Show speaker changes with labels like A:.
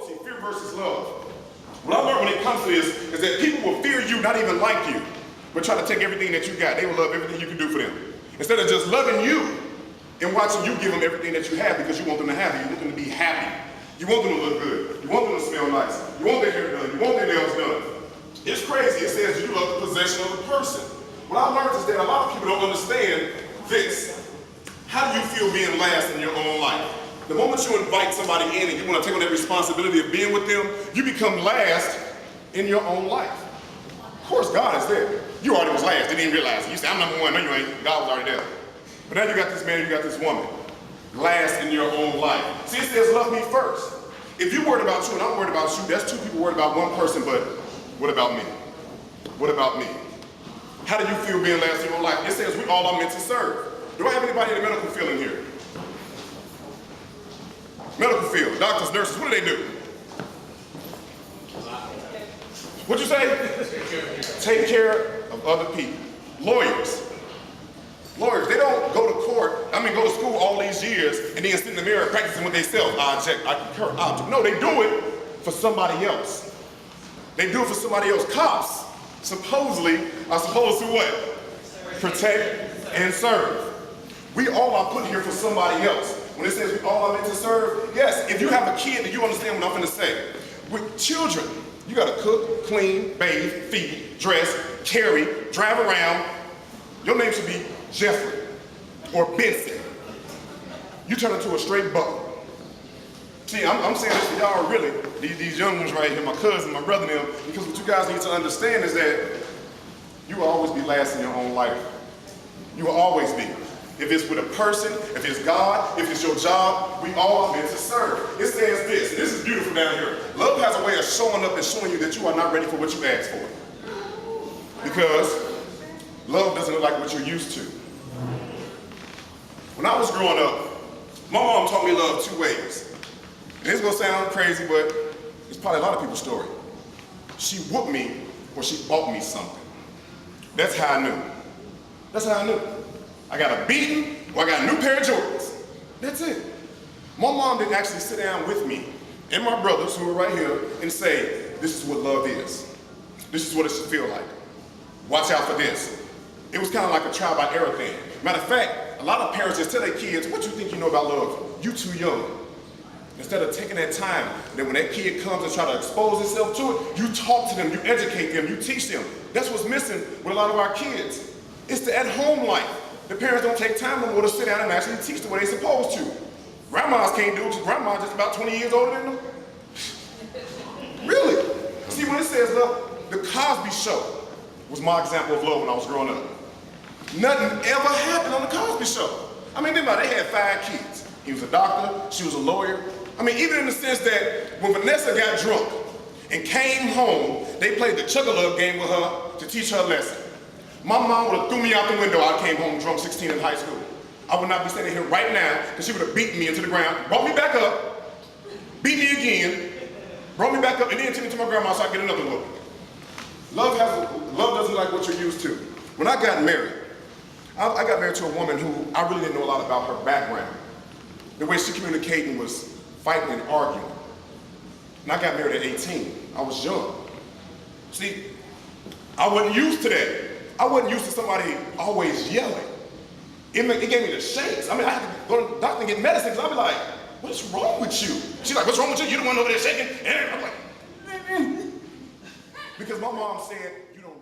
A: loyalty, fear versus love. What I learned when it comes to this is that people will fear you, not even like you, but try to take everything that you got. They will love everything you can do for them. Instead of just loving you and watching you give them everything that you have because you want them to have it. You want them to be happy. You want them to look good. You want them to smell nice. You want their hair done. You want their nails done. It's crazy. It says you love the possession of the person. What I learned is that a lot of people don't understand this. How do you feel being last in your own life? The moment you invite somebody in and you want to take on that responsibility of being with them, you become last in your own life. Of course, God is there. You already was last, didn't even realize it. You say, I'm number one. No, you ain't. God was already there. But now you got this man, you got this woman. Last in your own life. See, it says love me first. If you're worried about you and I'm worried about you, that's two people worried about one person, but what about me? What about me? How do you feel being last in your own life? It says we all are meant to serve. Do I have anybody in the medical field in here? Medical field, doctors, nurses, what do they do? What'd you say? Take care of other people. Lawyers. Lawyers, they don't go to court, go to school all these years and then sit in the mirror practicing with themselves. I object, I concur, I object. No, they do it for somebody else. They do it for somebody else. Cops, supposedly, are supposed to what? Protect and serve. We all are put here for somebody else. When it says we all are meant to serve, yes, if you have a kid, then you understand what I'm going to say. With children, you got to cook, clean, bathe, feed, dress, carry, drive around. Your name should be Jeffrey or Benson. You turn into a straight buck. See, I'm saying this for y'all really, these young ones right here, my cousin, my brother and them, because what you guys need to understand is that you will always be last in your own life. You will always be. If it's with a person, if it's God, if it's your job, we all are meant to serve. It says this, and this is beautiful down here. Love has a way of showing up and showing you that you are not ready for what you asked for. Because love doesn't look like what you're used to. When I was growing up, my mom taught me love two ways. And it's gonna sound crazy, but it's probably a lot of people's story. She whooped me or she bought me something. That's how I knew. That's how I knew. I got a beating or I got a new pair of Jordans. That's it. My mom didn't actually sit down with me and my brothers who were right here and say, this is what love is. This is what it should feel like. Watch out for this. It was kind of like a trial by error thing. Matter of fact, a lot of parents just tell their kids, what you think you know about love? You too young. Instead of taking that time, then when that kid comes and try to expose himself to it, you talk to them, you educate them, you teach them. That's what's missing with a lot of our kids. It's the at-home life. The parents don't take time no more to sit down and actually teach them what they're supposed to. Grandmas can't do it because grandma's just about 20 years older than them. Really? See, when it says love, the Cosby Show was my example of love when I was growing up. Nothing ever happened on the Cosby Show. Think about it, they had 5 kids. He was a doctor, she was a lawyer. Even in the sense that when Vanessa got drunk and came home, they played the chugga-lug game with her to teach her a lesson. My mom would have threw me out the window. I came home drunk 16 in high school. I would not be standing here right now because she would have beaten me into the ground, brought me back up, beat me again, brought me back up, and then took me to my grandma so I could get another look. Love doesn't like what you're used to. When I got married, I got married to a woman who I really didn't know a lot about her background. The way she communicated was fighting and arguing. And I got married at 18. I was young. See, I wasn't used to that. I wasn't used to somebody always yelling. It gave me the shakes. I had to go to the doctor and get medicine because I'd be like, what's wrong with you? She's like, what's wrong with you? You're the one over there shaking. And I'm like, because my mom said, you don't